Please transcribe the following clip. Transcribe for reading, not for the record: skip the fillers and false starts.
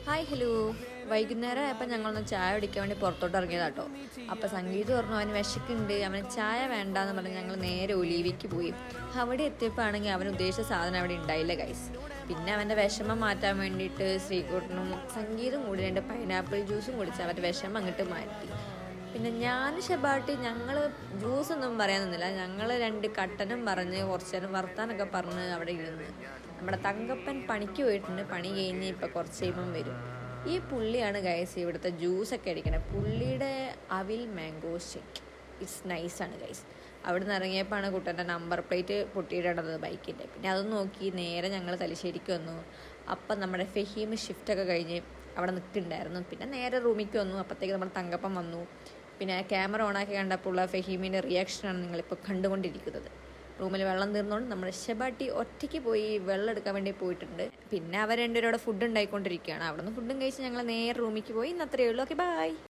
Hi hello. വൈകുന്നേരം ആയപ്പോൾ ഞങ്ങളൊന്ന് ചായ കുടിക്കാൻ വേണ്ടി പുറത്തോട്ട് ഇറങ്ങിയതാട്ടോ. അപ്പോൾ സംഗീത് പറഞ്ഞു അവന് വിശക്കുണ്ട്, അവന് ചായ വേണ്ടാന്ന് പറഞ്ഞ് ഞങ്ങൾ നേരെ ഒലീവിക്ക് പോയി. അവിടെ എത്തിയപ്പോൾ ആണെങ്കിൽ അവൻ ഉദ്ദേശിച്ച സാധനം അവിടെ ഉണ്ടായില്ല ഗൈസ്. പിന്നെ അവൻ്റെ വിഷമം മാറ്റാൻ വേണ്ടിയിട്ട് ശ്രീകുട്ടനും സംഗീതം കൂടി 2 പൈനാപ്പിൾ ജ്യൂസും കുടിച്ച് അവൻ്റെ വിഷമം അങ്ങോട്ട് മാറ്റി. പിന്നെ ഞാൻ ഷെബാട്ടി ഞങ്ങൾ ജ്യൂസൊന്നും പറയാൻ നിന്നില്ല. ഞങ്ങൾ 2 കട്ടനും പറഞ്ഞ് കുറച്ച് നേരം വർത്താനൊക്കെ പറഞ്ഞ് അവിടെ ഇരുന്ന്. നമ്മുടെ തങ്കപ്പൻ പണിക്ക് പോയിട്ടുണ്ട്. പണി കഴിഞ്ഞ് ഇപ്പോൾ കുറച്ച് കഴിയുമ്പം വരും. ഈ പുള്ളിയാണ് ഗൈസ് ഇവിടുത്തെ ജ്യൂസൊക്കെ അടിക്കണത്. പുള്ളിയുടെ അവിൽ മാംഗോ ഷേക്ക് ഇറ്റ്സ് നൈസാണ് ഗൈസ്. അവിടെ നിന്ന് ഇറങ്ങിയപ്പോഴാണ് കുട്ടൻ്റെ നമ്പർ പ്ലേറ്റ് പൊട്ടിയിടേണ്ടത് ബൈക്കിൻ്റെ. പിന്നെ അതൊന്നും നോക്കി നേരെ ഞങ്ങൾ തലശ്ശേരിക്ക് വന്നു. അപ്പം നമ്മുടെ ഫഹീം ഷിഫ്റ്റൊക്കെ കഴിഞ്ഞ് അവിടെ നിൽക്കുന്നുണ്ടായിരുന്നു. പിന്നെ നേരെ റൂമിലേക്ക് വന്നു. അപ്പോഴത്തേക്ക് നമ്മുടെ തങ്കപ്പം വന്നു. പിന്നെ ക്യാമറ ഓണാക്കി കണ്ടപ്പോൾ ഉള്ള ഫഹീമിൻ്റെ റിയാക്ഷനാണ് നിങ്ങളിപ്പോൾ കണ്ടുകൊണ്ടിരിക്കുന്നത്. റൂമിൽ വെള്ളം തീർന്നുകൊണ്ട് നമ്മുടെ ഷെബാട്ടി ഒറ്റയ്ക്ക് പോയി വെള്ളം എടുക്കാൻ വേണ്ടി പോയിട്ടുണ്ട്. പിന്നെ അവർ 2 പേരും അവിടെ ഫുഡ് ഉണ്ടായിക്കൊണ്ടിരിക്കുകയാണ്. അവിടെ നിന്ന് ഫുഡും കഴിച്ച് ഞങ്ങൾ നേരെ റൂമിലേക്ക് പോയി. ഇന്ന് അത്രയേ ഉള്ളൂ. Okay, by.